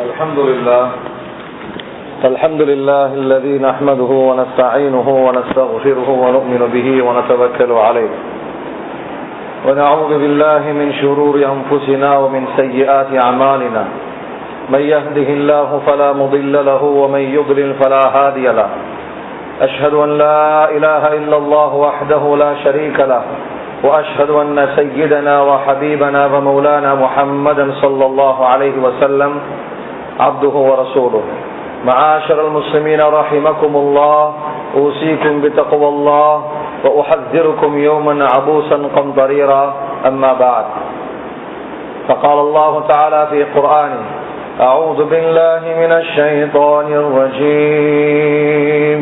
الحمد لله الذي نحمده ونستعينه ونستغفره ونؤمن به ونتوكل عليه ونعوذ بالله من شرور أنفسنا ومن سيئات أعمالنا من يهده الله فلا مضل له ومن يضلل فلا هادي له أشهد أن لا إله إلا الله وحده لا شريك له وأشهد أن سيدنا وحبيبنا ومولانا محمدا صلى الله عليه وسلم عبده ورسوله. معاشر المسلمين رحمكم الله، أوصيكم بتقوى الله وأحذركم يوما عبوسا قمطريرا. أما بعد، فقال الله تعالى في قرآنه: أعوذ بالله من الشيطان الرجيم.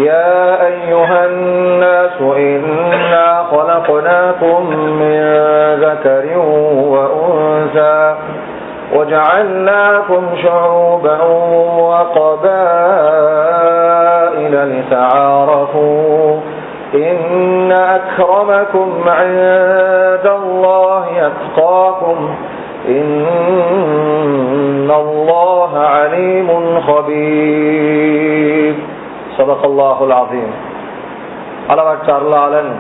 يا أيها الناس إنا خلقناكم من ذكر وأنثى وجعلناكم شعوبا وقبائل لتعارفوا إن أكرمكم عند الله أتقاكم إن الله عليم خبير. صدق الله العظيم. அளவற்ற அருளாளன்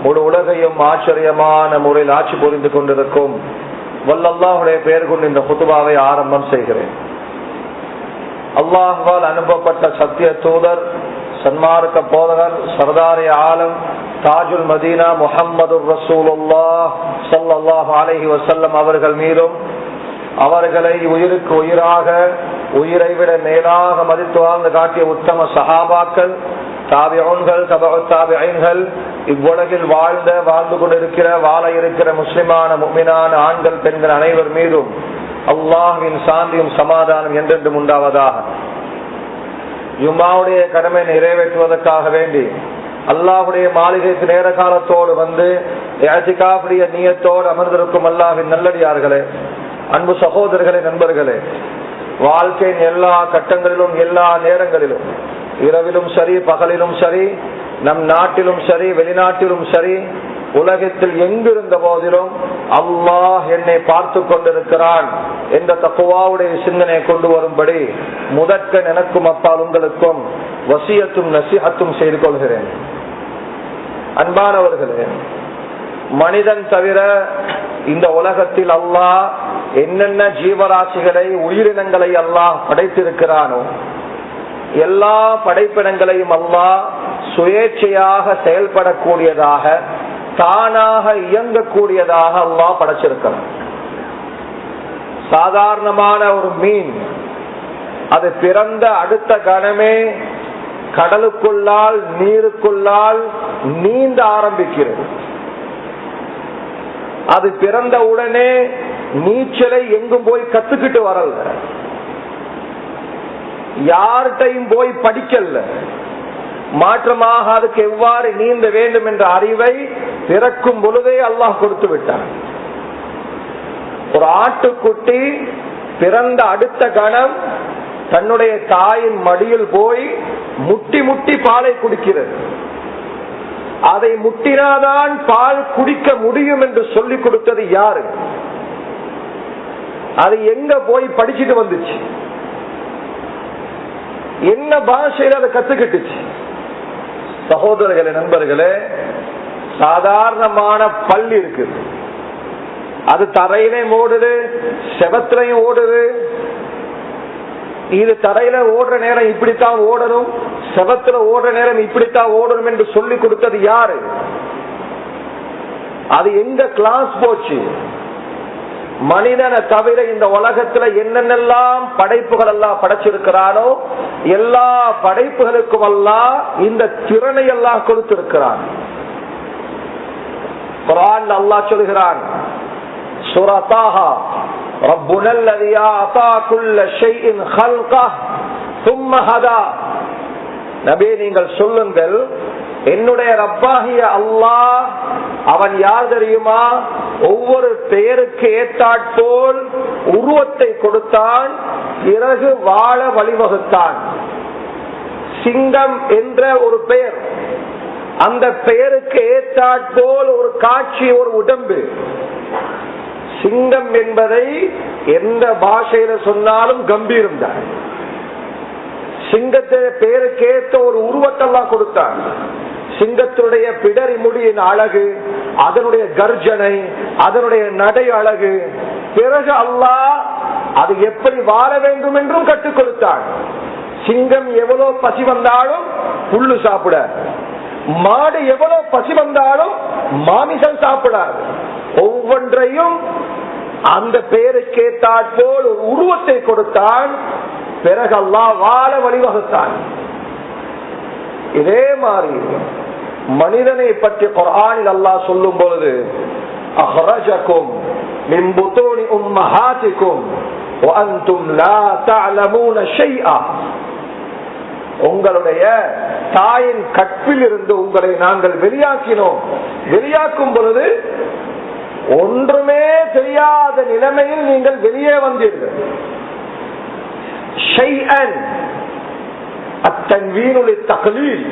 முழு உலகையும் ஆச்சரியமான முறையில் ஆட்சி புரிந்து கொண்டிருக்கும் வல்லல்லாஹுடைய பெயர் கொண்டு இந்த குத்துபாவை ஆரம்பம் செய்கிறேன். அல்லாஹ்வால் அனுப்பப்பட்ட சத்திய தூதர், சன்மார்க்க போதகர், சர்தாரே ஆலம், தாஜுல் மதீனா முஹம்மது ரசூலுல்லாஹ் ஸல்லல்லாஹு அலைஹி வஸல்லம் அவர்கள் மீதும், அவர்களை உயிருக்கு உயிராக, உயிரை விட மேலாக மதித்து வாழ்ந்து காட்டிய உத்தம சஹாபாக்கள், தாபிஊன்கள், தபஉ தாபிஈன்கள், இவ்வுலகில் வாழ்ந்து கொண்டிருக்கிற, வாழ இருக்கிற முஸ்லிமான முஃமினான ஆண்கள் பெண்கள் அனைவர் மீதும் அல்லாஹ்வின் சாந்தியும் சமாதானம் என்றென்றும் உண்டாவதாக. ஜும்மாவுடைய கடமை நிறைவேற்றுவதற்காக வேண்டி அல்லாஹ்வுடைய மாளிகைக்கு நேர காலத்தோடு வந்து இஅ்திகாஃபுடைய நியத்தோடு அமர்ந்திருக்கும் அல்லாஹ்வின் நல்லடியார்களே, அன்பு சகோதரர்களே, நண்பர்களே, வாழ்க்கையின் எல்லா கட்டங்களிலும் எல்லா நேரங்களிலும், இரவிலும் சரி பகலிலும் சரி, நம் நாட்டிலும் சரி வெளிநாட்டிலும் சரி, உலகத்தில் எங்கிருந்த போதிலும் அல்லாஹ் என்னை பார்த்து கொண்டிருக்கிறான் என்ற தக்வாவுடைய சிந்தனை கொண்டு வரும்படி முதற்கண் எனக்கும் அப்பால் உங்களுக்கும் வசியத்தும் நசிஹத்தும் செய்து கொள்கிறேன். அன்பானவர்களே, மனிதன் தவிர இந்த உலகத்தில் அல்லாஹ் என்னென்ன ஜீவராசிகளை, உயிரினங்களை அல்லாஹ் படைத்திருக்கிறானோ எல்லா படைப்பினங்களையும் அல்லாஹ் சுயேட்சையாக செயல்படக்கூடியதாக, தானாக இயங்கக்கூடியதாக அல்லாஹ் படைச்சிருக்கிறான். சாதாரணமான ஒரு மீன், அது பிறந்த அடுத்த கணமே கடலுக்குள்ளால், நீருக்குள்ளால் நீந்த ஆரம்பிக்கிறது. அது பிறந்த உடனே நீச்சலை எங்கும் போய் கத்துக்கிட்டு வரல, யார்கிட்டையும் போய் படிக்கல. மாற்றமாக அதுக்கு எவ்வாறு நீந்த வேண்டும் என்ற அறிவை பிறக்கும் பொழுதே அல்லாஹ் கொடுத்து விட்டான். ஒரு ஆட்டுக்குட்டி பிறந்த அடுத்த கணம் தன்னுடைய தாயின் மடியில் போய் முட்டி முட்டி பாலை குடிக்கிறது. அதை முட்டினாதான் பால் குடிக்க முடியும் என்று சொல்லிக் கொடுத்தது யாரு? அது எங்க போய் படிச்சுட்டு வந்துச்சு? என்ன பாஷையில அதை கத்துக்கிட்டுச்சு? சகோதரர்களே, நண்பர்களே, சாதாரணமான பல் இருக்குது, அது தரையிலையும் ஓடுது, செவத்திலையும் ஓடுது. இது தரையில ஓடுற நேரம் இப்படித்தான் ஓடணும், செவத்துல ஓடுற நேரம் இப்படித்தான் ஓடணும் என்று சொல்லி கொடுத்தது யாரு? அது எங்க கிளாஸ் போச்சு? மனிதனை தவிர இந்த உலகத்துல என்னென்னலாம் படைப்புகள் எல்லாம் படைச்சிருக்கிறானோ எல்லா படைப்புகளுக்கும் அல்லாஹ் இந்த திறனை எல்லாம் கொடுத்திருக்கிறான். குர்ஆன்ல அல்லாஹ் சொல்கிறான், சூரா தாஹா, ரப்புனல்லதீ ஆதா குல்ல ஷைஇன் ஹல்கஹ் ثم ஹதா. நபியே, நீங்கள் சொல்லுங்கள், என்னுடைய ரப்பாகிய அல்லாஹ் அவன் யார் தெரியுமா? ஒவ்வொரு பெயருக்கு ஏற்றாற்போல் உருவத்தை கொடுத்தான், பிறகு வாழ வழிவகுத்தான். சிங்கம் என்ற ஒரு பெயர், அந்த பெயருக்கு ஏற்றாற்போல் ஒரு காட்சி, ஒரு உடம்பு. சிங்கம் என்பதை எந்த பாஷையில சொன்னாலும் கம்பீரம் தான். சிங்கத்தை பேருக்கேற்ற ஒரு உருவத்தெல்லாம் கொடுத்தான். சிங்கத்துடைய பிடரி முடியின் அழகு, அதனுடைய கர்ஜனை, அதனுடைய நடை அழகு. பிறகு அல்லாஹ் அது எப்படி வாழ வேண்டும் என்றும் கற்றுக் கொடுத்தான். சிங்கம் எவ்வளவு பசி வந்தாலும் புல்லு சாப்பிட, மாடு எவ்வளவு பசி வந்தாலும் மாமிசம் சாப்பிடாது. ஒவ்வொன்றையும் அந்த பெயருக்கேற்றாற்போல் ஒரு உருவத்தை கொடுத்தான். பிறகு அல்லாஹ் வாழ வழிவகுத்தான். இதே மாதிரி மனிதனை பற்றி குர்ஆனில் அல்லாஹ் சொல்லும் பொழுது, அஹ்ரஜகும் மின் புதூனி உம்மஹாத்திகும் வ அன்தும் லா தஅலமூன ஷைஆ, உங்களுடைய தாயின் கற்பில் இருந்து உங்களை நாங்கள் வெளியாக்கினோம். வெளியாக்கும் பொழுது ஒன்றுமே தெரியாத நிலைமையில் நீங்கள் வெளியே வந்தீர்கள். ஷைஅன் அத்தன்வீனுல் தக்லீல்,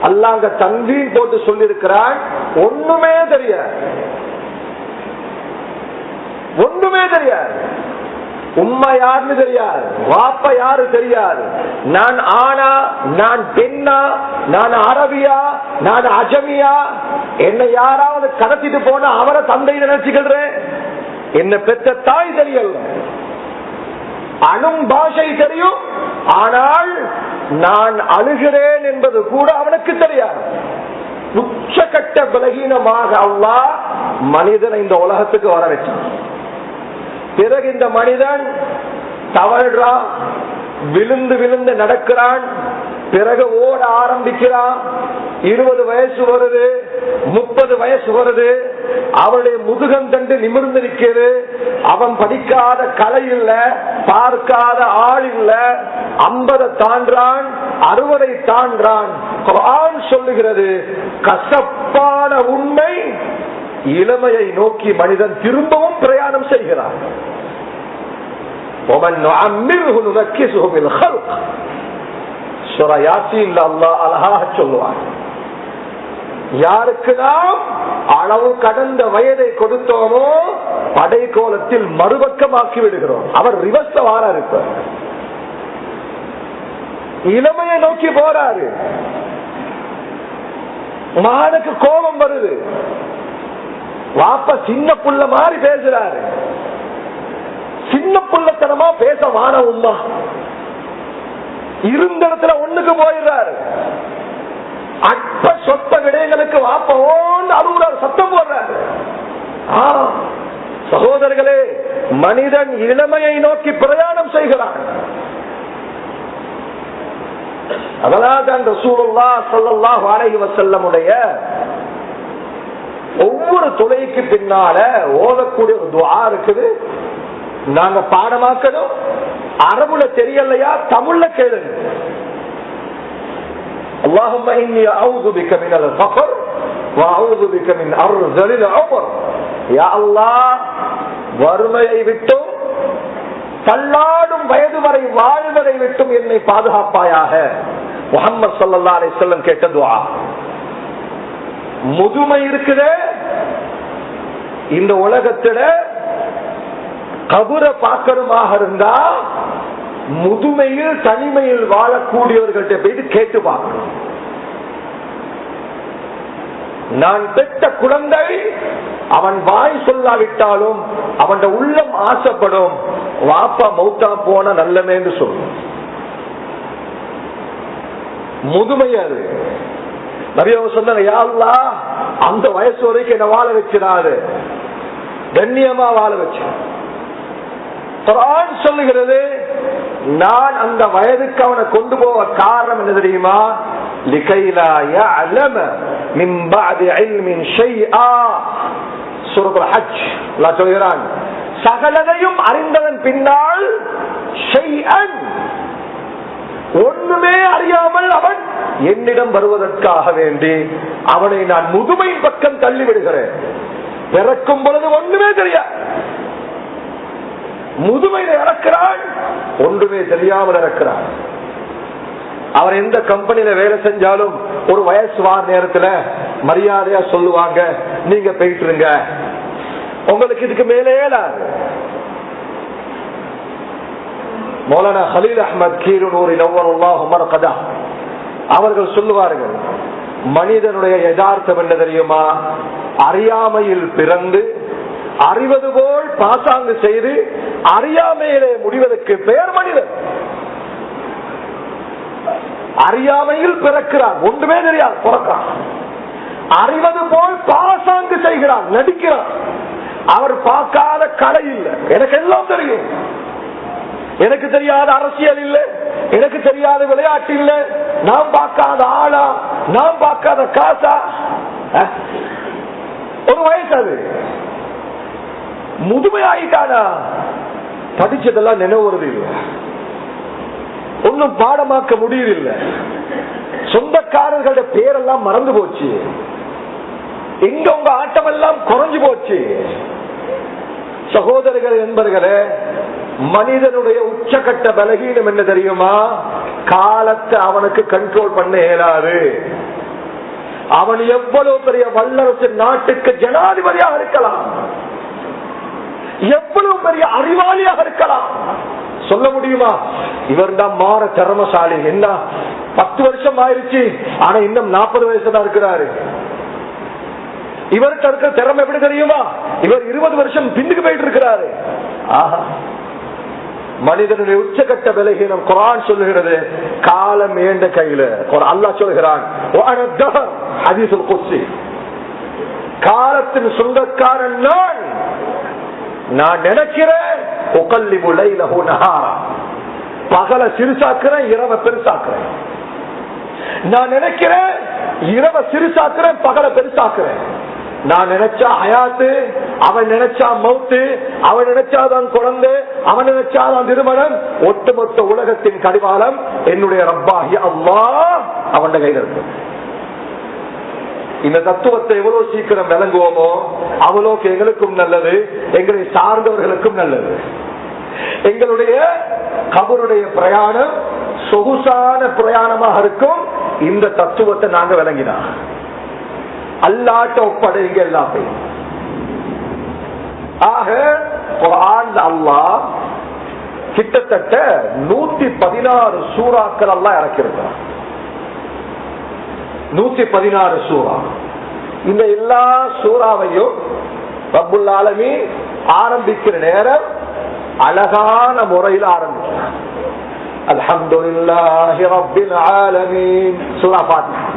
அல்லாஹ் தன்வீன் போட்டு சொல்லியிருக்கிறான். ஒண்ணுமே தெரியாது, ஒண்ணுமே தெரியாது. உம்மா யாருன்னு தெரியாது, வாப்பா யாரு தெரியாது. நான் ஆனா, நான் பெண்ணா, நான் அரபியா, நான் அஜமியா, என்னை யாராவது கடத்திட்டு போனா அவரை தந்தை நினைச்சுக்கிறேன். என்ன பெற்ற தாய் தெரியல, அணும் பாஷை தெரியும், ஆனால் நான் அழுகிறேன் என்பது கூட அவனுக்கு தெரியாது. உச்சகட்ட பலகீனமாக அல்லாஹ் மனிதனை இந்த உலகத்துக்கு வர வச்சான். பிறகு இந்த மனிதன் தவழ்றான், விழுந்து விழுந்து நடக்கிறான். பிறகு ஓட ஆரம்பிக்கிறான். 20 வயசு வருது, 30 வயசு வருது. அவனுடைய முதுகந்தண்டு நிமிர்ந்து நிற்கிறது. அவன் படிக்காத கலை இல்ல, பார்க்காத ஆள் இல்ல. 50 தாண்டான், 60 தாண்டான். குர்ஆன் சொல்லுகிறது, கசப்பான உண்மை, இளமையை நோக்கி மனிதன் திரும்பவும் பிரயாணம் செய்கிறான். அழகாக சொல்லுவான், யாருக்கு நாம் அளவு கடந்த வயதை கொடுத்தோமோ படை கோலத்தில் மறுபக்கமாக்கி விடுகிறோம். அவர் ரிவர்ஸ் வாரா இருப்பார், இளமையை நோக்கி போறாரு. மகனுக்கு கோபம் வருது, வாப்பா சின்ன புள்ள மாதிரி பேசுறாரு. சின்ன புள்ளத்தனமா பேச வான உம்மா இருந்த இடத்துல ஒண்ணுக்கு போயிடுறாரு. அற்ப சொத்த விடயங்களுக்கு வாப்போன்னு அழுகுறாரு, சத்தம் போடுறாரு. சகோதரர்களே, மனிதன் இளமையை நோக்கி பிரயாணம் செய்கிறான். அதனால்தான் ரசூலுல்லாஹ் ஸல்லல்லாஹு அலைஹி வஸல்லமுடைய ஒவ்வொரு தொலைக்கு பின்னால ஓதக்கூடிய ஒரு துஆ இருக்குது. நாங்க பாடமாக்கணும். அரபுல தெரியலையா, தமிழ்ல கேளுங்க. அல்லாஹும்ம இன்னி அஊது பிக மினல் ஃபக்ர் வ அஊது பிக மின் அர்ஸலில் உம்ர். யா அல்லாஹ், வறுமையை விட்டும் தள்ளாடும் வயது வரை வாழ்வதை விட்டும் என்னை பாதுகாப்பாயாக. முஹம்மது ஸல்லல்லாஹு அலைஹி வஸல்லம் கேட்ட துஆ. முதுமை இருக்குது இந்த உலகத்துல, கபர பாக்கருமாக இருந்தா முதுமையில் தனிமையில் வாழக்கூடியவர்கள்ட்ட போயிட்டு கேட்டு பார்க்கணும். நான் பெற்ற குழந்தை அவன் வாய் சொல்லாவிட்டாலும் அவன் உள்ளம் ஆசைப்படும், வாப்பா மௌத்தா போன நல்லமேன்னு சொல்லும். முதுமை அது. நிறைய சொன்னாங்க, யா அல்லாஹ் அந்த வயசு வரைக்கும் என்ன வாழ வச்சிடாது, கண்ணியமா வாழ வச்சு. குர்ஆன் சொல்லுகிறது, நான் அந்த வயதுக்கு அவனை கொண்டு போக காரணம் என்ன தெரியுமா? லிகைலா யஅலம மின் பஅதி இல்மின் ஷைஆ. சூரத்துல் ஹஜ் அல்லாஹ் சொல்கிறான், சகலதையும் அறிந்ததன் பின்னால் ஷைஅன், ஒண்ணுமே அறியாமல் அவன் என்னிடம் வருவதற்காக வேண்டி அவனை நான் முதுமை பக்கம் தள்ளிவிடுகிறேன். பிறக்கும் பொழுது ஒண்ணுமே தெரியாது, முதுமையில இறக்கிறான், ஒன்றுமே தெரியாமல் இறக்கிறான். அவர் எந்த கம்பெனியில வேலை செஞ்சாலும் ஒரு வயசு வார நேரத்துல மரியாதையா சொல்லுவாங்க, நீங்க போயிட்டுருங்க. உங்களுக்கு இதுக்கு மேலே மௌலானா ஹலீல் அஹ்மத் கீரனூரி நவ்வருல்லாஹு மர்கதா அவர்கள் சொல்லுவார்கள், மனிதனுடைய யதார்த்தம் என்ன தெரியுமா? அறியாமையில் பிறந்து அறிவது போல் பாசாங்கு செய்து அறியாமையிலே முடிவதற்கு பெயர் மனிதன். அறியாமையில் பிறக்கிறான், ஒன்றுமே தெரியாது, பிறக்கிறான். அறிவது போல் பாசாங்கு செய்கிறான், நடிக்கிறான். அவர் பார்க்காத கலை இல்லை, எனக்கு எல்லாம் தெரியும், எனக்கு தெரியாத அரசியல் இல்லை, எனக்கு தெரியாத விளையாட்டு இல்லை, நான் பார்க்காத ஆளா, நான் பார்க்காத காசா. ஒரு வயசு அது முதுமையாயிட்டானா படிச்சதெல்லாம் நினைவுறது இல்லை, ஒன்னும் பாடமாக்க முடியவில்லை, சொந்தக்காரர்களுடைய பேரெல்லாம் மறந்து போச்சு, எங்க உங்க ஆட்டம் எல்லாம் குறைஞ்சு போச்சு. சகோதரர்கள் என்பர்களே, மனிதனுடைய உச்சகட்ட பலகீனம் என்ன தெரியுமா? காலத்தை அவனுக்கு கண்ட்ரோல் பண்ண இயலாது. அவன் எவ்வளவு பெரிய வல்லரசு நாட்டுக்கு ஜனாதிபதியாக இருக்கலாம், எவ்வளவு பெரிய அறிவாளியாக இருக்கலாம், சொல்ல முடியுமா? இவர் தான் மாற திறமசாலி, என்ன 10 வருஷம் ஆயிருச்சு, ஆனா இன்னும் 40 வயசு தான் இருக்கிறாரு. இவருக்கு இருக்கிற திறமை எப்படி தெரியுமா? இவர் 20 வருஷம் பின்னுக்கு போயிட்டு இருக்கிறாரு. ஆஹா, மனிதனுடைய உச்சகட்ட பலகீனம் குர்ஆன் சொல்லுகிறது, காலம் ஏண்ட கையில. அல்லாஹ் சொல்கிறான், ஹதீஸுல் குத்ஸி, காலத்தின் சொந்தக்காரன் நான் நினைக்கிறேன், உகல்லிபு லைலஹு நஹாரா, பகலை சிறுசாக்குறேன், இரவை பெருசாக்குறேன். நான் நினைக்கிறேன், இரவை சிறுசாக்குறேன், பகலை பெருசாக்குறேன். நான் நினைச்சா ஹயாத்து, அவன் நினைச்சா மௌத்து, அவன் நினைச்சாதான் குழந்தை, அவன் நினைச்சாதான் திருமணம். ஒட்டுமொத்த உலகத்தின் கடிவாளம் என்னுடைய ரப்பாகிய அல்லாஹ் அவன் கையில் இருக்கு. இந்த தத்துவத்தை எவ்வளவு சீக்கிரம் விளங்குவோமோ அவ்வளோக்கு எங்களுக்கும் நல்லது, எங்களை சார்ந்தவர்களுக்கும் நல்லது. எங்களுடைய கபருடைய பிரயாணம் சொகுசான பிரயாணமாக இருக்கும். இந்த தத்துவத்தை நாங்க விளங்கினா அல்லாட்ட ஒப்படைங்க எல்லாத்தையும். ஆக குர்ஆன்ல அல்லாஹ் கிட்டத்தட்ட 116 சூறாக்கள் அல்லாஹ் இறக்கியிருக்கிறார். 116 சூறா. இந்த எல்லா சூறாவையும் ரப்புல் ஆலமீன் ஆரம்பிக்கிற நேரம் அழகான முறையில் ஆரம்பிக்கிறார். அல்ஹம்துலில்லாஹி ரப்பில் ஆலமீன். சூரா ஃபாத்திஹா.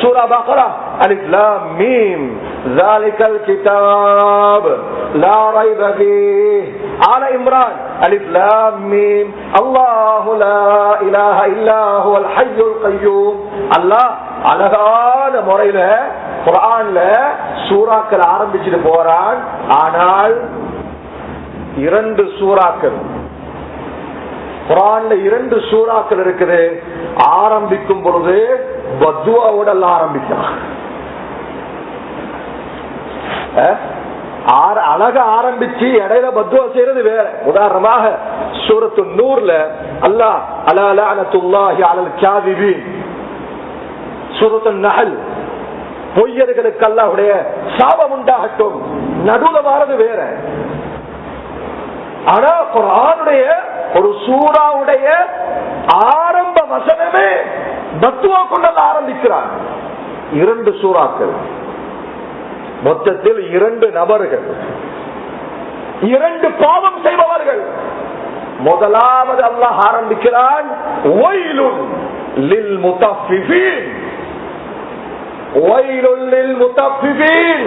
சூரா பக்ரா அலிஃப் லாம் மீம் ذلك الكتاب لا ريب فيه. آل عمران ألف لام ميم الله لا إله إلا هو الحي القيوم. الله அழகான முறையில குர்ஆன்ல சூறாக்கள் ஆரம்பிச்சுட்டு போறான். ஆனால் 2 சூறாக்கள் குர்ஆன்ல 2 சூறாக்கள் இருக்குது. ஆரம்பிக்கும் பொழுது பத்வாவோட ஆரம்பிக்கிறான். அழக ஆரம்பிச்சு இடையில பத்வா செய்யறது வேற. உதாரணமாக சூரத்து நூர்ல அல்லாஹ் அலா லஅனத்துல்லாஹி அலல் காதிபீன், சூரத்து நஹல் பொய்யர்களுக்கு அல்லாஹ்வுடைய சாபம் உண்டாகட்டும், நடுவுல வாரது வேற. ஆனா குர்ஆனுடைய ஒரு சூறாவுடைய ஆரம்ப வசனமே பத்வா கொண்டு ஆரம்பிக்கிறார். 2 சூறாக்கள், மொத்தத்தில் 2 நபர்கள், 2 பாவம் செய்பவர்கள். முதலாவது அல்லாஹ் ஆரம்பிக்கிறான், வயலுன் லில் முத்தஃபிஃபீன். வயலுன் லில் முத்தஃபிஃபீன்,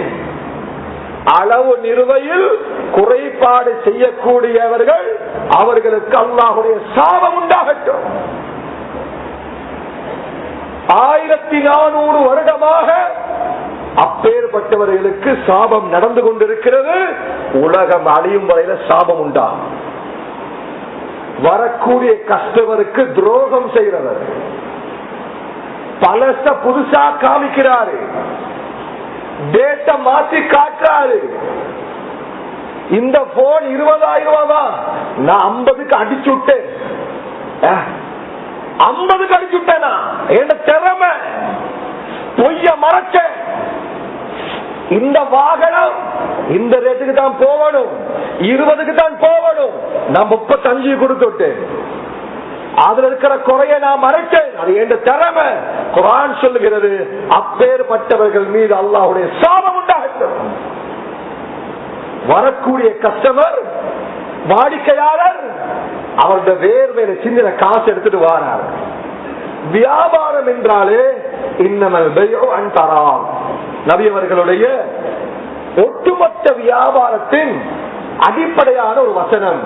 அளவு நிறுவையில் குறைபாடு செய்யக்கூடியவர்கள், அவர்களுக்கு அல்லாஹ்வுடைய சாபம் உண்டாகட்டும். 1400 வருடமாக அப்பேற்பட்டவர்களுக்கு சாபம் நடந்து கொண்டிருக்கிறது. உலகம் அழியும் வரையில சாபம் உண்டாகும். வரக்கூடிய கஸ்டமருக்கு துரோகம் செய்கிறவர், பலச புதுசா காமிக்கிறாரு, டேட்டா மாற்றி காட்டுறாரு. இந்த போன் 20,000 ரூபாய், நான் 50க்கு அடிச்சு விட்டேன், 50க்கு அடிச்சு விட்டேனா, என்ன திறமை, பொய்ய மறைச்ச. இந்த வாகனம் இந்த ரேட்டுக்கு தான் போகணும், 20க்கு தான் போகணும், நான் 35 கொடுத்துட்டேன், அதுல இருக்கிற குறைய நான் மறைச்சேன், அது என்ற திறமை. குர்ஆன் சொல்லுகிறது, அப்பேற்பட்டவர்கள் மீது அல்லாஹ்வுடைய சாபம் உண்டாகட்டும். வரக்கூடிய கஸ்டமர், வாடிக்கையாளர், அவருடைய வேர்வையில சின்ன காசு எடுத்துட்டு வாரார். வியாபாரம் என்றாலே இன்னமல் பைஉ அன் தராம். நபி அவர்களுடைய ஒட்டுமொத்த வியாபாரத்தின் அடிப்படையான ஒரு வசனம்,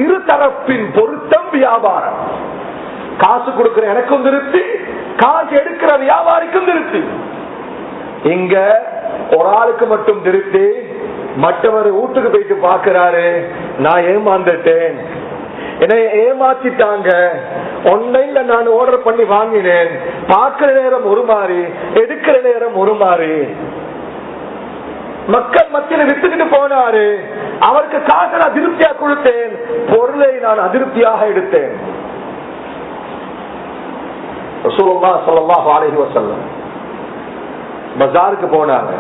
இருதரப்பின் பொருத்தம் வியாபாரம். காசு கொடுக்கிற எனக்கும் திருப்தி, காசு எடுக்கிற வியாபாரிக்கும் திருப்தி. இங்க ஒரு ஆளுக்கு மட்டும் திருப்தி, மற்றவர் வீட்டுக்கு போயிட்டு பாக்குறாரு, நான் ஏமாந்துட்டேன், என்னை ஏமாத்திட்டாங்க, ஆன்லைன்ல நான் ஆர்டர் பண்ணி வாங்கினேன், பார்க்கிற நேரம் ஒரு மாதிரி, எடுக்கிற நேரம் ஒரு மாதிரி, மக்கள் மத்தியில வித்துக்கிட்டு போனாரு, அவருக்கு காசை நான் திருப்தியா கொடுத்தேன், பொருளை நான் அதிருப்தியாக எடுத்தேன். ரசூலுல்லாஹ் ஸல்லல்லாஹு அலைஹி வஸல்லம் பஜாருக்கு போனாங்க.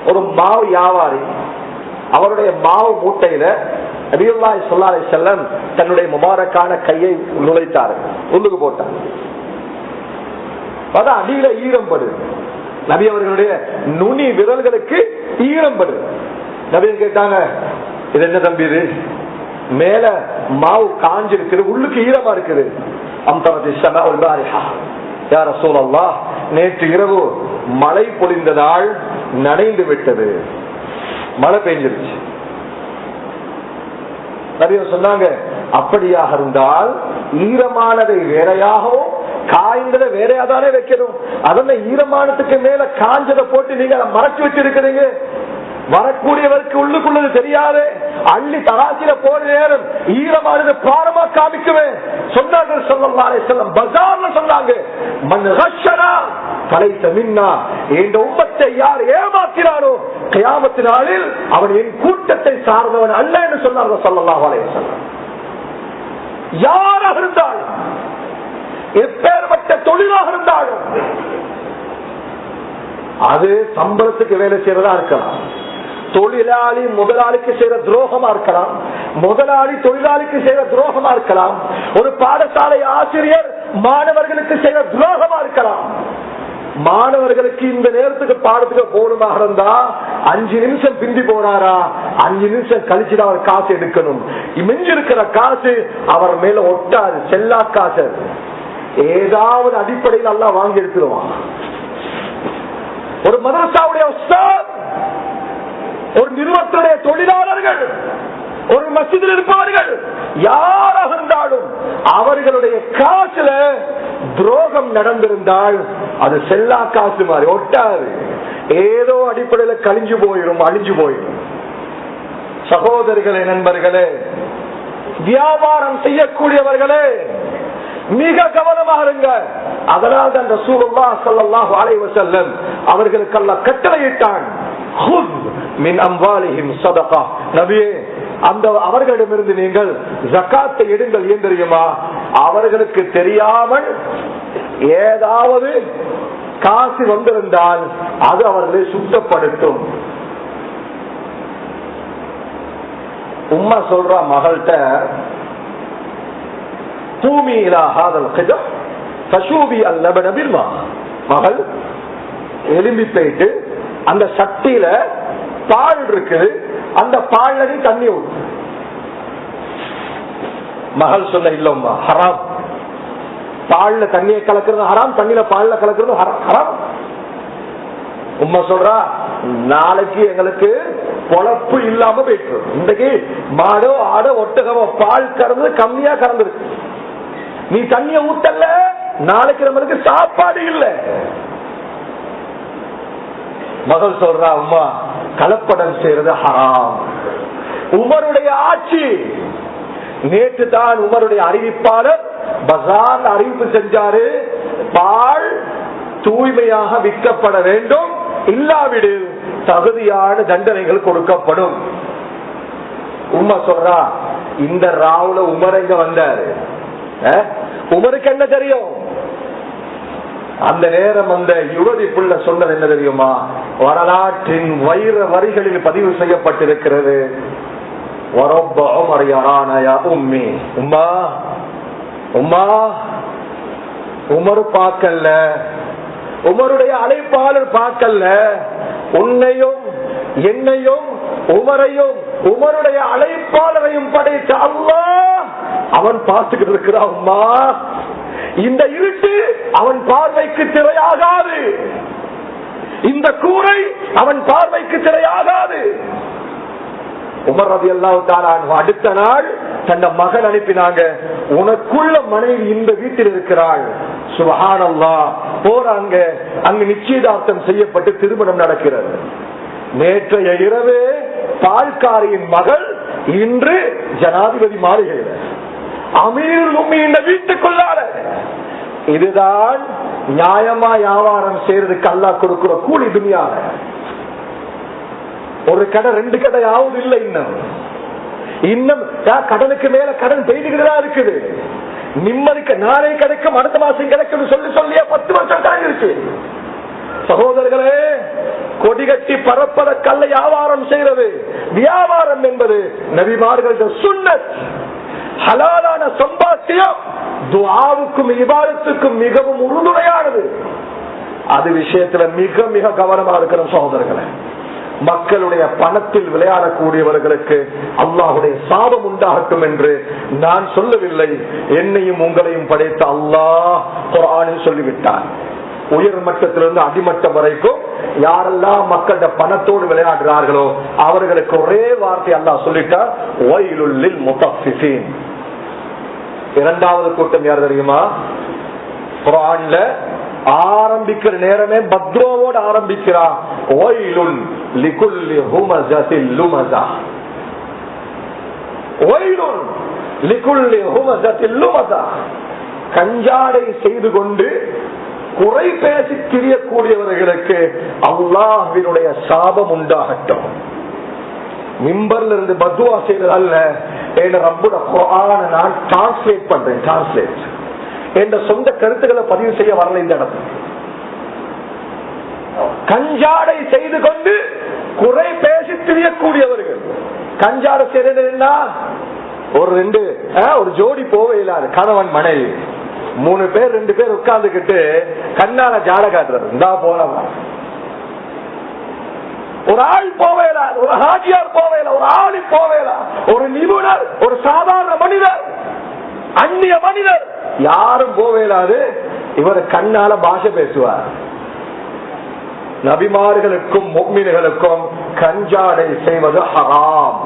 ஒரு மாவு வியாபாரி அவருடைய மாவு மூட்டையில நபியுல்லாஹி ஸல்லல்லாஹு அலைஹி வஸல்லம் தன்னுடைய முபாரக்கான கையை நுழைத்தார், உள்ளுக்கு போட்டார். அதான் அடியில ஈரம்படுது, நபி அவர்களுடைய நுனி விரல்களுக்கு ஈரம்படுது. நபி கேட்டாங்க, இது என்ன தம்பி, இது மேல மாவு காஞ்சிருக்குது, உள்ளுக்கு ஈரமா இருக்குது. நேற்று இரவு மழை பொழிந்ததால் நனைந்து விட்டது, மழை பெய்ஞ்சிருச்சு. நிறைய சொன்னாங்க, அப்படியாக இருந்தால் ஈரமானதை வேறையாகவும் காய்ந்ததை வேறையாதானே வைக்கணும், அதனால ஈரமானத்துக்கு மேல காஞ்சதை போட்டு நீங்க அதை மறைச்சு வச்சிருக்கிறீங்க, வரக்கூடியவருக்கு உள்ளுக்குள்ளது தெரியாது, அள்ளி தராசில போற நேரம் ஈரமானது பாரமா காமிக்குவேன் சொன்னார்கள் ஸல்லல்லாஹு அலைஹி வஸல்லம். பஜார்ல சொன்னாங்க, மன் கஷனா ஃபலைஸ மின்னா, இந்த உம்மத்தை யார் ஏமாத்தினாரோ கியாமத் நாளில் அவன் என் கூட்டத்தை சார்ந்தவன் அல்ல என்று சொன்னார்கள் ஸல்லல்லாஹு அலைஹி வஸல்லம். யாராக இருந்தாலும், எப்பேற்பட்ட தொழிலாக இருந்தாலும், அது சம்பளத்துக்கு வேலை செய்யறதா இருக்கலாம், தொழிலாளி முதலாளிக்கு செய்யற துரோகமா இருக்கலாம், முதலாளி தொழிலாளிக்கு செய்யற துரோகமா இருக்கலாம், ஒரு பாடசாலை ஆசிரியர் மாணவர்களுக்கு செய்யற துரோகமா இருக்கலாம். மாணவர்களுக்கு இந்த நேரத்துக்கு பாடத்துக்கு போகணுமாக இருந்தா 5 நிமிஷம் பிந்தி போறாரா, 5 நிமிஷம் கழிச்சுதான் அவர் காசு எடுக்கணும். மிஞ்சிருக்கிற காசு அவர் மேல ஒட்டாது, செல்லா காசு ஏதாவது அடிப்படையில் எல்லாம் வாங்கி எடுத்துருவான். ஒரு மதரசாவுடைய உஸ்தாத், ஒரு நிறுவனத்துடைய தொழிலாளர்கள், ஒரு மஸ்ஜிதில் இருப்பவர்கள் யாராக இருந்தாலும் அவர்களுடைய காசுல துரோகம் நடந்திருந்தால் அது செல்லா காசு மாதிரி ஒட்டாது, ஏதோ அடிப்படையில் கழிஞ்சு போயிடும், அழிஞ்சு போயிடும். சகோதரர்களே, நண்பர்களே, வியாபாரம் செய்யக்கூடியவர்களே மிக கவனமாக இருங்க. அதனால் தான் ரசூலுல்லாஹ் ஸல்லல்லாஹு அலைஹி வஸல்லம் அவர்களுக்கு அல்லாஹ் கட்டளையிட்டான், குஸ் மின் அம்வாலிஹிம் ஸதகா. நபியே, அந்த அவர்களிடமிருந்து நீங்கள் ஜகாத்தை எடுங்கள். ஏன் தெரியுமா, அவர்களுக்கு தெரியாமல் ஏதாவது காசு வந்திருந்தால் அது அவர்களை சுத்தப்படுத்தும். உம்மா சொல்ற மகள்கிட்ட, பூமி இலா ஹாதல் கிதம் ஃபஷூபி அல்லபன பில்மா, மகள் எலும்பி போயிட்டு அந்த சட்டியில பால் இருக்குது, அந்த பால்ல நீ தண்ணி ஊத்து. மகள் சொல்ல, இல்லம்மா ஹராம், பால்ல தண்ணியை கலக்கிறது ஹராம், தண்ணியில பால்ல கலக்கிறது ஹராம். உம்மா சொல்றா, நாளைக்கு எங்களுக்கு பொழப்பு இல்லாம போயிட்டு, இன்றைக்கு மாடோ ஆடோ ஒட்டகமோ பால் கறந்து கம்மியா கறந்துருக்கு, நீ தண்ணிய ஊத்தல, நாளைக்கு நம்மளுக்கு சாப்பாடு இல்லை. மகள் சொல்றா, உம்மா கலப்படம் செய்யறது ஹராம். உமருடைய ஆட்சி, நேற்று தான் உமருடைய அறிவிப்பாளர் பஜார் அறிவிப்பு செஞ்சாரு, பால் தூய்மையாக விற்கப்பட வேண்டும், இல்லாவிடில் தகுதியான தண்டனைகள் கொடுக்கப்படும். உம்மா சொல்றா, இந்த ராவுல உமர் எங்க வந்தாரு, உமருக்கு என்ன தெரியும்? அந்த நேரம் அந்த யுவதி புள்ள சொன்னது என்ன தெரியுமா, வரலாற்றின் வைர வரிகளில் பதிவு செய்யப்பட்டிருக்கிறது. உம்மா உம்மா, உமர் பார்க்கல, உமருடைய அழைப்பாளர் பார்க்கல, உன்னையும் என்னையும் உமரையும் உமருடைய அழைப்பாளரையும் படைத்த அல்லாஹ் அவன் பார்த்துக்கிட்டு இருக்கிறான். உம்மா, இந்த இருட்டு அவன் பார்வைக்கு திரையாகாது, இந்த கூரை அவன் பார்வைக்கு திரையாகாது. உமர் ரலியல்லாஹு தஆலா அடுத்த நாள் தன் மகன் அனுப்பினாங்க, உனக்குள்ள மனைவி இந்த வீட்டில் இருக்கிறாள், சுப்ஹானல்லாஹ். போறாங்க, அங்கு நிச்சயதார்த்தம் செய்யப்பட்டு திருமணம் நடக்கிறது. நேற்றைய இரவு பால்காரியின் மகள் இன்று ஜனாதிபதி மாளிகையில் அமீருல் முஃமினீன் வீட்டுக்குள்ளார. இதுதான் நியாயமா வியாபாரம் செய்யறதுக்கு அல்லாஹ் கொடுக்கிற கூலி. துனியால ஒரு கடை 2 கடை ஆவது இல்லை, இன்னும் கடனுக்கு மேல கடன் பெய்துகிறதா இருக்குது. நிம்மதிக்கு நாளை கிடைக்கும், அடுத்த மாசம் கிடைக்கும் சொல்லியே 10 வருஷம் தாங்கிருச்சு. சகோதரர்களே, கொடி கட்டி பரப்பதற்கல்ல வியாபாரம் செய்யறது. வியாபாரம் என்பது நபிமார்களுடைய சுன்னத். ஹலாலான சம்பாத்தியம் துஆவுக்கும் இபாதத்துக்கும் மிகவும் உறுதுணையானது. அது விஷயத்துல மிக மிக கவனமா இருக்கிற சகோதரர்களே. மக்களுடைய பணத்தில் விளையாடக்கூடியவர்களுக்கு அல்லாஹ்வுடைய சாபம் உண்டாகட்டும் என்று நான் சொல்லவில்லை, என்னையும் உங்களையும் படைத்த அல்லாஹ் குர்ஆனில் சொல்லிவிட்டார். உயர் மட்டத்திலிருந்து அடிமட்டம் வரைக்கும் யாரெல்லாம் மக்களோட பணத்தோடு விளையாடுறார்களோ அவர்களுக்கு ஒரே வார்த்தை அல்லாஹ் சொல்லிட்டார், வயலுல் லில் முத்தஃபிஃபீன். இரண்டாவது கூட்டம் யார் தெரியுமா? குர்ஆன்ல ஆரம்பிக்கிற நேரமே பத்ரோவோடு ஆரம்பிக்கிறார், வயலுல் லிகுல்லி ஹுமஸத்தில் லுமஸா. வயலுல் லிகுல்லி ஹுமஸத்தில் லுமஸா. கஞ்சாடை செய்து கொண்டு குறை பேசி திரியக்கூடியவர்களுக்கு அல்லாஹ்வினுடைய சாபம் உண்டாகட்டும். மிம்பர்ல இருந்து பத்வா செய்வது அல்ல, என் ரப்போட குர்ஆனை நான் டிரான்ஸ்லேட் பண்றேன். டிரான்ஸ்லேட் என்ற சொந்த கருத்துக்களை பதிவு செய்ய வரல இந்த இடத்துல. கஞ்சாடை செய்து கொண்டு குறை பேசி திரியக்கூடியவர்கள். கஞ்சாடை செய்யறதுன்னா ஒரு ஜோடி போவே இல்லாது, கணவன் மனைவி 3 பேர் 2 பேர் உட்கார்ந்துகிட்டு கண்ணால ஜாட காட்டுறது. இந்தா போலாம், ஒரு ஆள் போவேலா, ஒரு ஹாஜியார் போவேலா, ஒரு ஆளி போவேலா, ஒரு நிபுணர், ஒரு சாதாரண மனிதர், அந்நிய மனிதர் யாரும் போவேலாது. இவர் கண்ணால பாஷை பேசுவார். நபிமார்களுக்கும் முஃமின்களுக்கும் கஞ்சாடை செய்வது ஹராம்.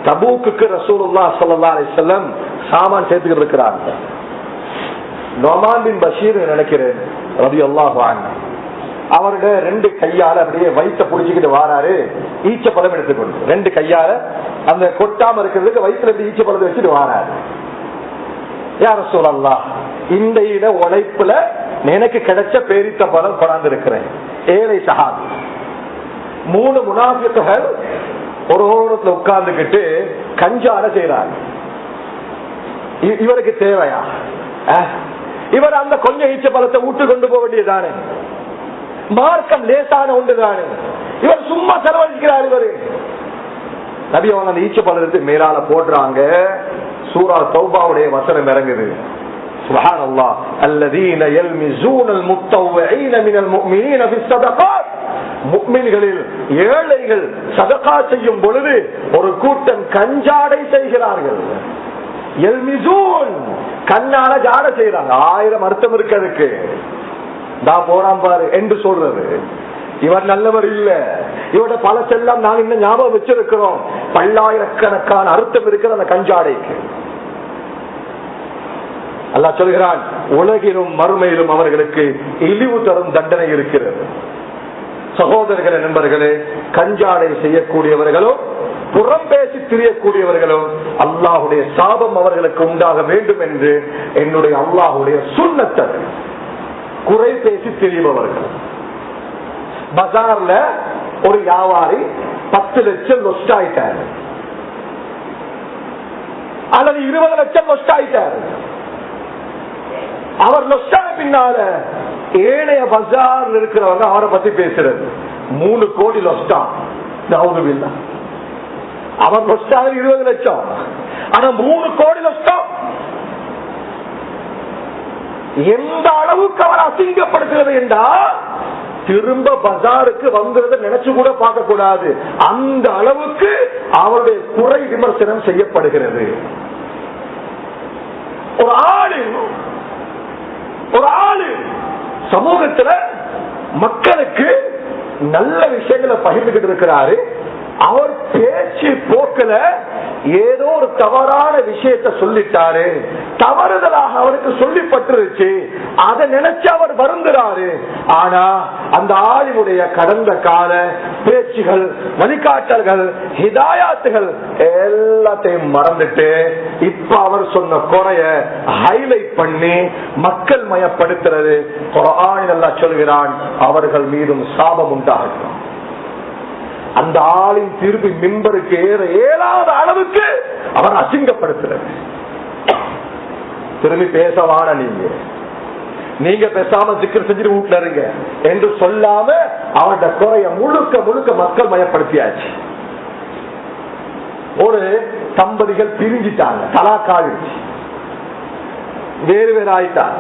தபூக்கு ரசூலுல்லாஹ் ஸல்லல்லாஹு அலைஹி வஸல்லம் சாமான் சேர்த்துக்கிட்டு இருக்கிறாங்க. நுஅமான் பின் பஷீர் நினைக்கிறேன் ரலியல்லாஹு அன்ஹு, அவருடைய 2 கையால அப்படியே வயிற்ற புடிச்சுக்கிட்டு வாராரு, ஈச்ச பழம் எடுத்துக்கொண்டு 2 கையால அந்த கொட்டாம இருக்கிறதுக்கு வயிற்றுல இருந்து ஈச்ச பழத்தை வச்சுட்டு வாராரு. யா ரசூலல்லாஹ், இந்த இட உழைப்புல எனக்கு கிடைச்ச பேரித்த பழம் கொண்டாந்து இருக்கிறேன். ஏழை சஹாபி 3 முனாஃபிக்குகள் ஒரு ஓரத்துல உட்கார்ந்துகிட்டு கஞ்சாட செய்யறாங்க. இவருக்கு தேவையா? இவர் அந்த கொஞ்சம் ஈச்ச பழத்தை ஊட்டு கொண்டு போக வேண்டியதானே? மார்க்கம் லேசான ஒன்றுதானே? இவர் சும்மா செலவழிக்கிறார். இவரு நபி அவங்க அந்த ஈச்ச பழத்தை மேலால போடுறாங்க. சூரா தௌபாவுடைய வசனம் இறங்குது. சுப்ஹானல்லாஹ், அல்லதீன யல்மிஸூனல் முத்தவ்விஈன மினல் முஃமினீன பிஸ்ஸதகாத். முஃமின்களில் ஏழைகள் சதகா செய்யும் பொழுது ஒரு கூட்டம் கஞ்சாடை செய்கிறார்கள். யல்மிஸூன், கண்ணால ஜாட செய்யறாங்க. 1000 அர்த்தம் இருக்கு அதுக்கு. நான் போறான் பாரு என்று சொல்றது. இவர் நல்லவர் இல்ல, இவரோட பழசெல்லாம் நாங்க இன்னும் ஞாபகம் வச்சிருக்கிறோம். பல்லாயிரக்கணக்கான அர்த்தம் இருக்கிற அந்த கஞ்சாடைக்கு. அல்லாஹ் சொல்கிறான், உலகிலும் மறுமையிலும் அவர்களுக்கு இழிவு தரும் தண்டனை இருக்கிறது. சகோதரர்களே, நண்பர்களே, கஞ்சாடை செய்யக்கூடியவர்களும் புறம் பேசி திரியக்கூடியவர்களும் அல்லாஹுடைய சாபம் அவர்களுக்கு உண்டாக வேண்டும் என்று என்னுடைய அல்லாஹுடைய சுன்னத். குறை பேசி திரிபவர்கள். பஜார்ல ஒரு வியாபாரி 10 லட்சம் லொஸ்ட் ஆயிட்டாரு, அல்லது 20 லட்சம் லொஸ்ட் ஆயிட்டாரு. அவர் லொஸ்டான பின்னால ஏனைய பஜார்ல இருக்கிறவங்க அவரை பத்தி பேசுறது 3 கோடி லொஸ்டா. அவர் லொஸ்டா 20 லட்சம், ஆனா 3 கோடி லொஸ்டம். எந்த அளவுக்கு அவர் அசிங்கப்படுத்துகிறது என்றா திரும்ப பஜாருக்கு வந்ததை நினைச்சு கூட பார்க்க கூடாது. அந்த அளவுக்கு அவருடைய குறை விமர்சனம் செய்யப்படுகிறது. ஒரு ஆளு சமூகத்துல மக்களுக்கு நல்ல விஷயங்களை பகிர்ந்துகிட்டு இருக்கிறாரு. அவர் பேச்சு போக்கல ஏதோ ஒரு தவறான விஷயத்தை சொல்லிட்டாரு, தவறுதலாக அவருக்கு சொல்லிப்பட்டுருச்சு, அதை நினைச்சு அவர் வருந்துறாரு. ஆனா அந்த ஆளுடைய கடந்த கால பேச்சுகள், வழிகாட்டல்கள், ஹிதாயாத்துகள் எல்லாத்தையும் மறந்துட்டு இப்ப அவர் சொன்ன குறைய ஹைலைட் பண்ணி மக்கள் மயப்படுத்துறது. குர்ஆனில் அல்லாஹ் சொல்கிறான், அவர்கள் மீதும் சாபம் உண்டாகட்டும். அந்த ஆளின் திருப்பி மிம்பருக்கு ஏற இயலாத அளவுக்கு அவர் அசிங்கப்படுத்துறது. திரும்பி பேசவான நீங்க பேசாம சிக்கல் செஞ்சுட்டு வீட்டுல இருங்க என்று சொல்லாம அவருடைய குறைய முழுக்க முழுக்க மக்கள் மயப்படுத்தியாச்சு. ஒரு தம்பதிகள் பிரிஞ்சிட்டாங்க, தலாக்காலிச்சு, வேறு வேறு ஆயிட்டாங்க.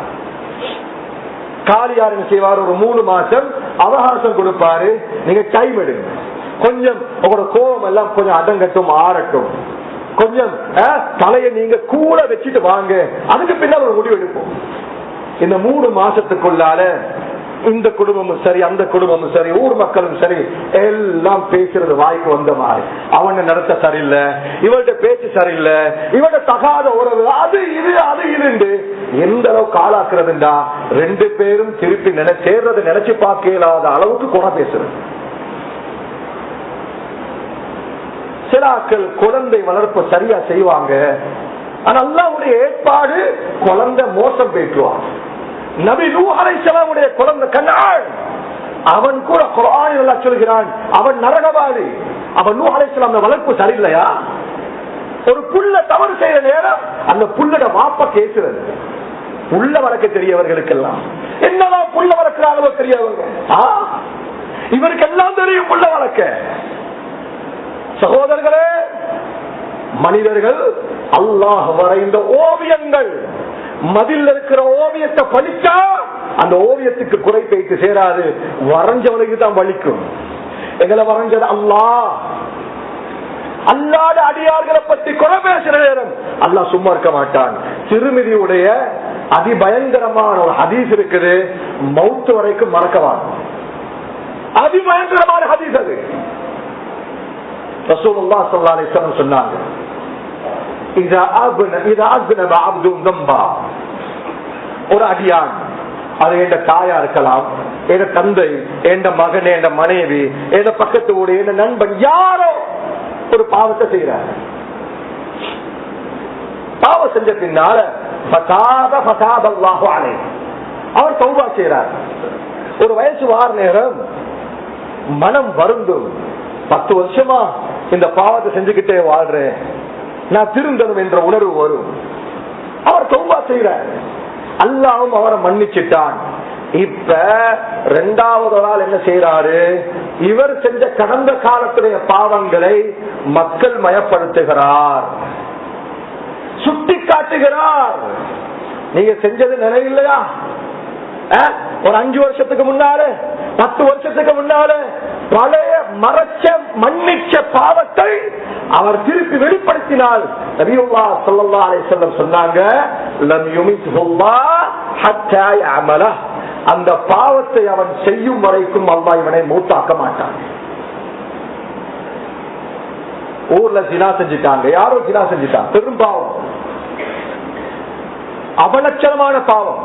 காலியார் என்ன செய்வார், ஒரு 3 மாசம் அவகாசம் கொடுப்பாரு. நீங்க டைம் எடுங்க, கொஞ்சம் உங்களோட கோபம் எல்லாம் கொஞ்சம் அடங்கட்டும், ஆறட்டும், கொஞ்சம் தலையை நீங்க கூட வச்சுட்டு வாங்க, அதுக்கு பின்னால் ஒரு முடிவு எடுப்போம். இந்த 3 மாசத்துக்குள்ளால இந்த குடும்பமும் சரி, அந்த குடும்பமும் சரி, ஊர் மக்களும் சரி, எல்லாம் பேசுறது வாய்க்கு வந்த மாதிரி. அவங்க நடத்த சரியில்லை, இவள்கிட்ட பேச்சு சரியில்லை, இவட தகாத உறவு, அது இது அது இது எந்த அளவுக்கு ஆளாக்குறதுண்டா 2 பேரும் திருப்பி சேர்றதை நினைச்சு பார்க்க இயலாத அளவுக்கு குறை பேசுறது. சிலாக்கள் குழந்தை வளர்ப்பு சரியா செய்வாங்க, ஆனா அல்லாஹ்வுடைய ஏற்பாடு குழந்தை மோசம் பேசுவான். நபி நூஹ் அலைஹிஸ்ஸலாமுடைய குழந்தை கனான், அவன் கூட குர்ஆனில் அல்லாஹ் சொல்கிறான் அவன் நரகவாதி. அவன் நூஹ் அலைஹிஸ்ஸலாம் வளர்ப்பு சரியில்லையா? ஒரு புள்ள தவறு செய்யற நேரம் அந்த புள்ளட வாப்ப கேட்கிறது. புள்ள வளர்க்க தெரியவர்களுக்கெல்லாம் என்னதான் புள்ள வளர்க்கிறாங்களோ தெரியவங்க, இவருக்கு எல்லாம் தெரியும் புள்ள வளர்க்க. சகோதரர்களே, மனிதர்கள் அல்லாஹ் வரைந்த ஓவியங்கள், மதில் இருக்கிற ஓவியத்தை படிச்சா அந்த ஓவியத்துக்கு குறை பேய்த்து சேராது, வரைஞ்சவனுக்கு தான் வலிக்கும். எங்களை வரைஞ்சது அல்லாஹ். அல்லாத அடியார்களை பற்றி குறை பேசுற நேரம் அல்லாஹ் சும்மா இருக்க மாட்டான். திருமிதியுடைய அதிபயங்கரமான ஒரு ஹதீஸ் இருக்குது, மௌத்து வரைக்கும் மறக்கவான். அதிபயங்கரமான ஹதீஸ் அது. ரசூலுல்லாஹ் ஸல்லல்லாஹு அலைஹி வஸல்லம் சொன்னாங்க, இதா அஸ்னப அப்துன் தம்பா, ஒரு அடியான், அது என்ற தாயா இருக்கலாம், என் தந்தை, என் மகன், என் மனைவி, என் பக்கத்து ஊடு, என் நண்பன், யாரோ ஒரு பாவத்தை செய்யறார். பாவம் செஞ்ச பின்னால அவர் தௌபா செய்யறார். ஒரு வயசு வார நேரம் மனம் வருந்தும், 10 வருஷமா இந்த பாவத்தை செஞ்சுக்கிட்டே வாழ்றேன், நான் திருந்தணும் என்ற உணர்வு வரும். அவர் தௌபா செய்யறார், அல்லாஹ்வும் அவரை மன்னிச்சிட்டான். இப்ப 2வது நாள் என்ன செய்யறாரு, இவர் செஞ்ச கடந்த காலத்துடைய பாவங்களை மக்கள் மயப்படுத்துகிறார், சுட்டி காட்டுகிறார். நீங்க செஞ்சது நினைவில்லையா, ஒரு 5 வருஷத்துக்கு முன்னால, 10 வருஷத்துக்கு முன்னால பழைய மறைச்ச மன்னிச்ச பாவத்தை அவர் திருப்பி வெளிப்படுத்தினால் நபியுல்லாஹ் ஸல்லல்லாஹு அலைஹி வஸல்லம் சொன்னாங்க, லம் யுமித்ஹுல்லாஹ் ஹத்தா யஅமல, அந்த பாவத்தை அவன் செய்யும் வரைக்கும் அல்லாஹ் இவனை மூத்தாக்க மாட்டான். ஊர்ல ஜினா செஞ்சிட்டாங்க, யாரோ ஜினா செஞ்சிட்டாங்க, பெரும் பாவம், அவலட்சணமான பாவம்.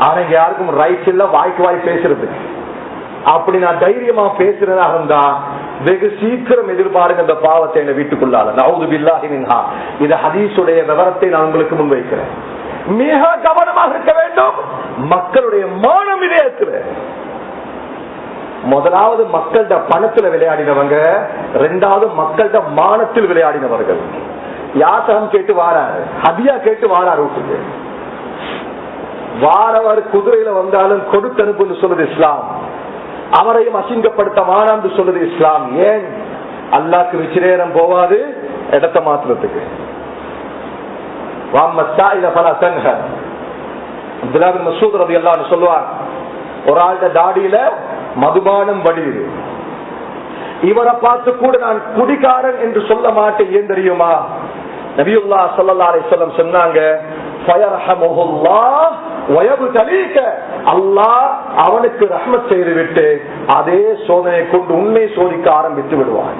ஆனா யாருக்கும் ரைட் இல்ல வாய்க்கு வாய் பேசுறது. அப்படி நான் தைரியமா பேசுறதா இருந்தா வெகு சீக்கிரம் எதிர்பாருங்க அந்த பாவத்தை எங்க வீட்டுக்குள்ளால. நஊது பில்லாஹி மின்ஹா. இந்த ஹதீஸுடைய விவரத்தை நான் உங்களுக்கு முன்வைக்கிறேன். மிக கவனமாக இருக்க வேண்டும். மக்களுடைய மானம் விளையாட்டுல, முதலாவது மக்கள்கிட்ட பணத்துல விளையாடினவங்க, 2வது மக்கள்கிட்ட மானத்தில் விளையாடினவர்கள். யாசகம் கேட்டு வாராரு, ஹதியா கேட்டு வாராரு வீட்டுக்கு. வாரவர் குதிரையில வந்தாலும் கொடுத்தனுப்புன்னு சொல்லுது இஸ்லாம். அவரையும் அசிங்கப்படுத்த வானான்னு சொல்லுது இஸ்லாம். ஏன்? அல்லாஹ்க்கு விச்ச நேரம் போவாது, இடத்த மாத்துறதுக்கு. சொல்லுவார், ஒரு ஆள்கிட்ட தாடியில மதுபானம் வடியுது, இவரை பார்த்து கூட நான் குடிகாரன் என்று சொல்ல மாட்டேன். ஏன் தெரியுமா? நபியுல்லாஹ் ஸல்லல்லாஹு அலைஹி வஸல்லம் சொன்னாங்க, அல்லாஹ் அவனுக்கு ரஹ்மத் செய்துவிட்டு அதே சோதனை கொண்டு உன்னை சோதிக்க ஆரம்பித்து விடுவான்.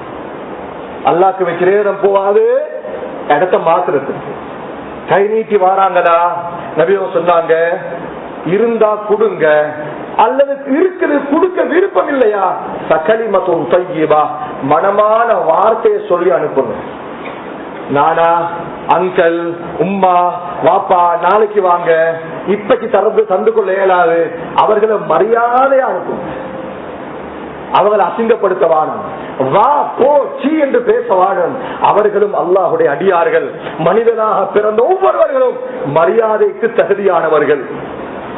அல்லாஹ்க்கு வச்ச நேரம் போவாது, இடத்த மாத்துறதுக்கு. கை நீட்டி வாராங்களா? நபியும் சொன்னாங்க, இருந்தா கொடுங்க, அல்லது இருக்குது கொடுக்க விருப்பம் இல்லையா, சகலிமத்தும் தையிபா, மனமான வார்த்தையை சொல்லி அனுப்புங்க. நானா, அங்கிள், உம்மா, வாப்பா, நாளைக்கு வாங்க, இப்பக்கு தந்து கொள்ள இயலாது, அவர்களை மரியாதையா அனுப்புங்க. அவர்களை அசிங்கப்படுத்த வானம், வா போ சீ என்று பேச வானம். அவர்களும் அல்லாஹுடைய அடியார்கள், மனிதனாக பிறந்த ஒவ்வொருவர்களும் மரியாதைக்கு தகுதியானவர்கள்.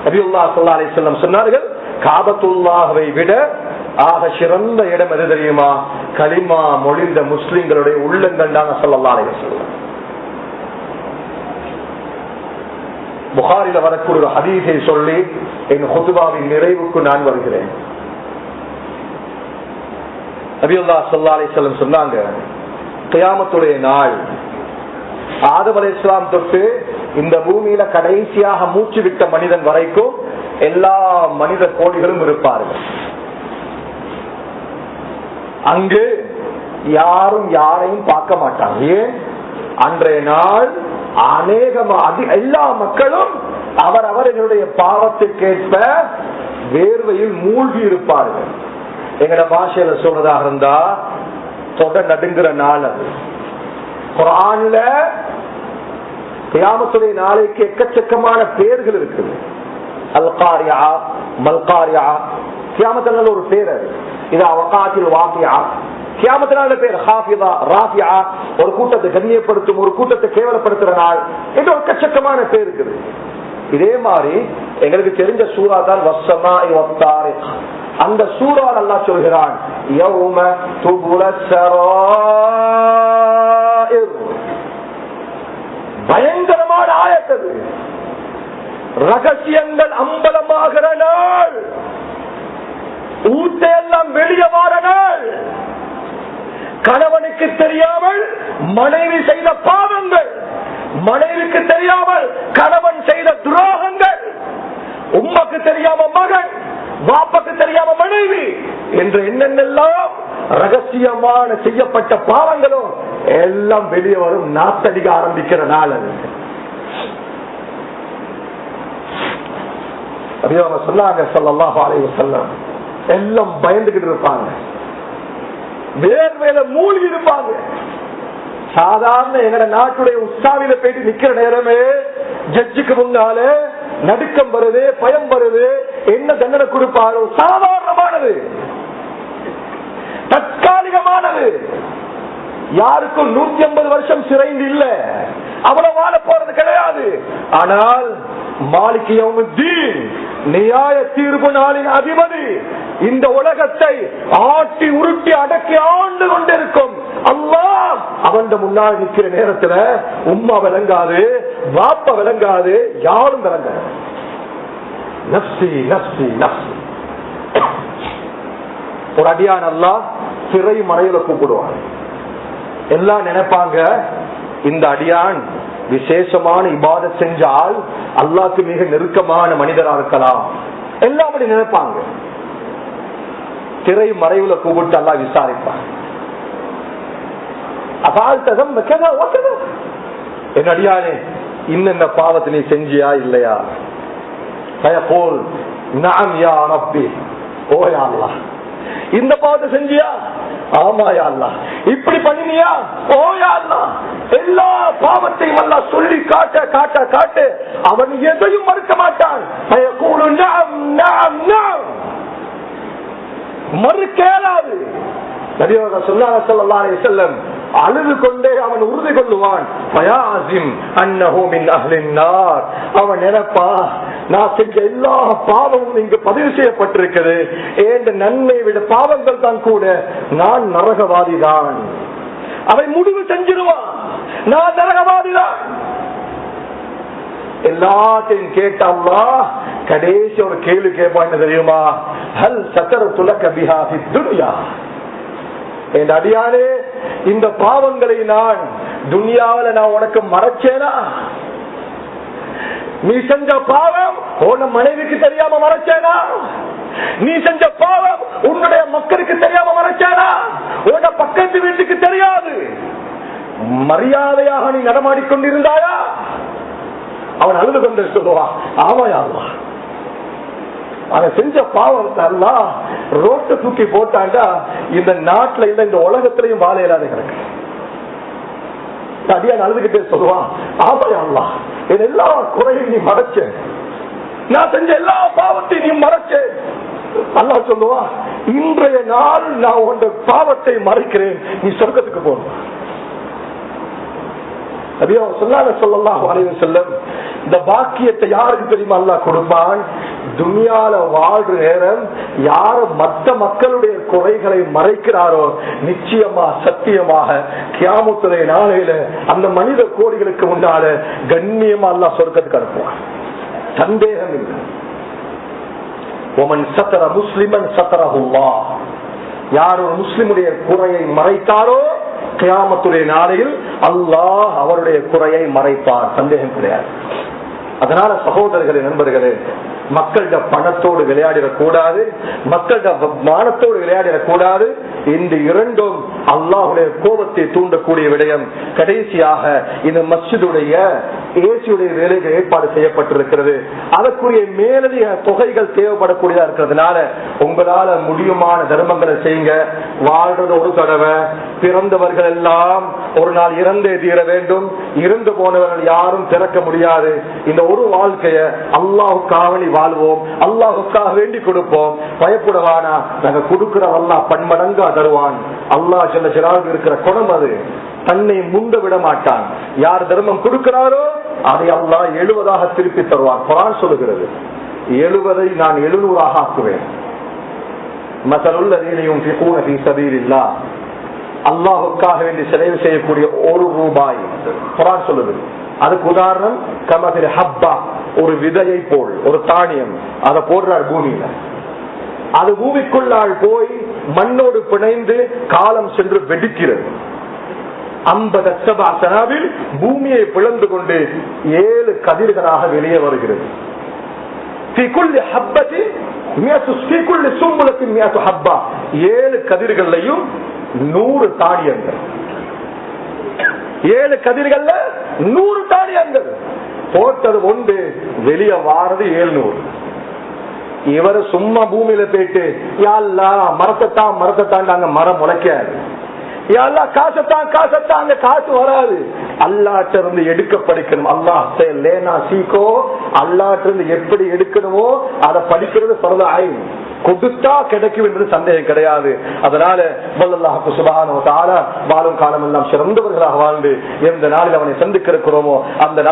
நபியுல்லாஹ் ஸல்லல்லாஹு அலைஹி வஸல்லம் சொன்னார்கள், காபத்துல்லாஹ்வை விட ஆக சிறந்த இடம் எது தெரியுமா? கலிமா மொழிந்த முஸ்லிம்களுடைய உள்ளங்கள் தான் ஸல்லல்லாஹு அலைஹி வஸல்லம். புகாரில வரக்கூடிய ஒரு ஹதீஸை சொல்லி என் குதுபாவின் நிறைவுக்கு நான் வருகிறேன். நபியுல்லாஹ் ஸல்லல்லாஹு அலைஹி வஸல்லம் சொன்னாங்க, கியாமத்துடைய நாள் ஆதம் அலைஹிஸ்ஸலாம் தொட்டு இந்த பூமியில கடைசியாக மூச்சு விட்ட மனிதன் வரைக்கும் எல்லா மனித கோடிகளும் இருப்பார்கள். அங்கு யாரும் யாரையும் பார்க்க மாட்டாங்க. ஏன்? அன்றைய நாள் எல்லா மக்களும் அவரவர்களுடைய பாவத்துக்கேற்ப வேர்வையில் மூழ்கி இருப்பார்கள். எங்கட பாஷையில சொல்றதாக இருந்தா தொட நடுங்குற நாள் அது. குர்ஆன்ல கியாமத்துடைய நாளைக்கு எக்கச்சக்கமான பெயர்கள் இருக்குது. அல் காரியா, மல் காரியா, கியாமத்துனால ஒரு பேர் அது. இது வகாத்தில் வாகியா, கியாமத்துனால பேர் ஹாஃபிதா, ராஃபியா, ஒரு கூட்டத்தை கண்ணியப்படுத்தும், ஒரு கூட்டத்தை கேவலப்படுத்துற நாள் என்று எக்கச்சக்கமான பேர் இருக்குது. இதே மாதிரி எங்களுக்கு தெரிஞ்ச சூரா தான் வஸ்ஸமாஇ வத்தாரிக். அந்த சூரா அல்லாஹ் சொல்கிறான், யௌம துபுலஸ் ஸராயிர். பயங்கரமான ஆயத் அது. ரகசியங்கள் அம்பலமாகிற நாள், ஊட்டையெல்லாம் வெளியே வார நாள். கணவனுக்கு தெரியாமல் மனைவி செய்த பாவங்கள், மனைவிக்கு தெரியாமல் கணவன் செய்த துரோகங்கள், உம்மாக்கு தெரியாம மகன், பாப்பாக்கு தெரியாம மனைவி என்று என்னென்னெல்லாம் ரகசியமான செய்யப்பட்ட பாவங்களும் எல்லாம் வெளியே வரும். நாத்தடிக்க ஆரம்பிக்கிற நாள் அது. அப்படியே அவங்க சொன்னாங்க ஸல்லல்லாஹு அலைஹி வஸல்லம், எல்லாம் பயந்துகிட்டு இருப்பாங்க, வேர்வேல மூழ்கி இருப்பாங்க. சாதாரண எங்கட நாட்டுடைய உற்சாவில போயிட்டு நிக்கிற நேரமே ஜட்ஜுக்கு முன்னால நடுக்கம் வருது, பயம் வருது, என்ன தண்டனை கொடுப்பாரோ. சாதாரணமானது, தற்காலிகமானது. யாருக்கும் 150 வருஷம் சிறைந்து இல்ல, அவ்வளவு வாழ போறது கிடையாது. ஆனால் மாலிக் யௌமுத்தீன், நியாய தீர்ப்பு நாளின் அதிபதி, இந்த உலகத்தை ஆட்டி உருட்டி அடக்கி ஆண்டு கொண்டிருக்கும் அல்லாஹ் அவன் முன்னால் நிற்கிற நேரத்துல உம்மா விளங்காது, வாப்பா விளங்காது, யாரும் விளங்காது. நப்சி நப்சி நப்சி. ஒரு அடியான் அல்லாஹ் சிறை மறையில கூப்பிடுவான். எல்லாம் நினைப்பாங்க, இந்த அடியான் விசேஷமான இபாதத் செஞ்சால் அல்லாஹ்க்கு மிக நெருக்கமான மனிதரா இருக்கலாம், எல்லாம் அப்படி நினைப்பாங்க. திரை மறைவுல கூப்பிட்டு அல்லாஹ் விசாரிப்பான். என் அடியானே, இன்னென்ன பாவத்தை நீ செஞ்சியா இல்லையா? போல் நாம் யா ரப்பி, ஓ யா அல்லாஹ், இந்த பாவத்தை செஞ்சியா? ஆமா யா அல்லாஹ். இப்படி பண்ணினியா? ஓ யா அல்லாஹ். எல்லா பாவத்தையும் அல்லாஹ் சொல்லி காட்ட காட்ட காட்டு அவன் எதையும் மறுக்க மாட்டான். மறுக்கேலாது. நபியவர்கள் சொன்னாங்க ஸல்லல்லாஹு அலைஹி வஸல்லம், அழுது கொண்டே அவன் உறுதி கொள்ளுவான், அவன் நினைப்பா நான் செஞ்ச எல்லா பாவமும் இங்கு பதிவு செய்யப்பட்டிருக்கிறது. என்ற நன்மை விட பாவங்கள் தான் கூட, நான் நரகவாதிதான். அவை முடிவு செஞ்சிருவான், நான் நரகவாதிதான். எல்லாத்தையும் கேட்ட அல்லாஹ் கடைசி ஒரு கேள்வி கேட்பான்னு தெரியுமா? ஹல் சதரதுலக பிஹா ஃபித் துன்யா. என் அடியானே, இந்த பாவங்களை நான் துன்யாவில் நான் உனக்கு மறைச்சேனா? நீ செஞ்ச பாவம் உன் மனைவிக்கு தெரியாம மறைச்சேனா? நீ செஞ்ச பாவம் உன்னுடைய மக்களுக்கு தெரியாம மறைச்சேனா? உன்ன பக்கத்து வீட்டுக்கு தெரியாது, மரியாதையாக நீ நடமாடிக்கொண்டிருந்தாயா? அவன் அழுது கொண்டு சொல்லுவான், ஆமாயா அவன் செஞ்ச பாவத்தை எல்லாம் ரோட்டை தூக்கி போட்டாண்டா இந்த நாட்டுல இல்ல இந்த உலகத்திலையும் வாழ இல்லாத கிடக்கு. அடியான் அழுதுகிட்டே சொல்லுவான், ஆமாயா என் எல்லா குறையும் நீ மறைச்ச, நான் செஞ்ச எல்லா பாவத்தையும் நீ மறைச்ச. அல்லாஹ் சொல்லுவான், இன்றைய நாள் நான் உன் பாவத்தை மறைக்கிறேன், நீ சொர்க்கத்துக்கு போகணும். இந்த பாக்கியத்தை யாருக்கு தெரியுமா அல்லாஹ் கொடுப்பான்? துனியால வாழ்ற நேரம் யாரு மற்ற மக்களுடைய குறைகளை மறைக்கிறாரோ, நிச்சயமா சத்தியமாக கியாமத்துடைய நாளையில அந்த மனித கோடிகளுக்கு முன்னால கண்ணியமா அல்லாஹ் சொர்க்கத்துக்கு அனுப்புவான். சந்தேகம் இல்லை. ஒமன் சத்தர முஸ்லிமன் சத்தரஹுல்லாஹ். யார் ஒரு முஸ்லிமுடைய குறையை மறைத்தாரோ, கியாமத்துடைய நாளையில் அல்லாஹ் அவருடைய குறையை மறைப்பார். சந்தேகம் கிடையாது. அதனால சகோதரர்களே, நண்பர்களே, மக்களிட பணத்தோடு விளையாடிடக்கூடாது, மக்களிட மானத்தோடு விளையாடிடக்கூடாது. இந்த இரண்டும் அல்லாஹுடைய கோபத்தை தூண்டக்கூடிய விடயம். கடைசியாக இந்த மஸ்ஜிதுடைய ஏசியுடைய வேலைகள் ஏற்பாடு செய்யப்பட்டிருக்கிறது. அதற்குரிய மேலதிக தொகைகள் தேவைப்படக்கூடியதா இருக்கிறதுனால உங்களால முடியுமான தர்மங்களை செய்யுங்க. வாழ்றது ஒரு தடவை, பிறந்தவர்கள் எல்லாம் ஒரு நாள் இறந்தே தீர வேண்டும். இறந்து போனவர்கள் யாரும் பிறக்க முடியாது. இந்த ஒரு வாழ்க்கைய அல்லாஹுக்காக வாழ்வோம், அல்லாஹுக்காக வேண்டி கொடுப்போம். பயப்படவானா, நாங்க கொடுக்கிற அல்லாஹ் பன்மடங்கா தருவான். அல்லாஹ் ஜல்ல ஜலாலுஹு இருக்கிற குணம் அது. தன்னை முந்த விட மாட்டான். யார் தர்மம் கொடுக்கிறாரோ அதை அல்லாஹ் 70ஆக திருப்பி தருவான். குர்ஆன் சொல்லுகிறது, 70ஐ நான் 700ஆக ஆக்குவேன். மஸலுல்லதீன யுன்ஃபிகூன ஃபீ ஸபீலில்லாஹ். அல்லாஹுக்காக வேண்டி செலவு செய்யக்கூடிய ₹1 குர்ஆன் சொல்லுது. அதுக்கு உதாரணம் கமதில் ஹப்பா, ஒரு விதையை போல், ஒரு தானியம், அதை போடுறார் பூமியில. அது பூமிக்குள்ளால் போய் மண்ணோடு பிணைந்து காலம் சென்று வெடிக்கிறது. 50 சனாவில் பூமியை பிளந்து கொண்டு 7 கதிர்களாக வெளியே வருகிறது. 7 கதிர்களையும் 100 தானியங்கள். 7 கதிர்கள்ல 100 தானியங்கள் போட்டது ஒன்று, வெளியே வாரது 700. இவரு சும்மா பூமியில போயிட்டு யாழ்லா மரத்தைத்தான் அங்க மரம் முளைக்காது, யாழ்லா காசத்தான் அங்க காசு வராது. அல்லாட்ட இருந்து எடுக்க படிக்கணும். அல்லாஹ் லேனா சீக்கோ, அல்லாட்ட இருந்து எப்படி எடுக்கணுமோ அதை படிக்கிறது ஃபர்து ஐன். கொடுத்தா கிடைக்கும் என்று சந்தேகம் கிடையாது. அதனால அல்லாஹ் சுப்ஹானஹு வ தஆலா வாழும் காலம் எல்லாம் சிறந்தவர்களாக வாழ்ந்து எந்த நாளில் அவனை சந்திக்க இருக்கிறோமோ அந்த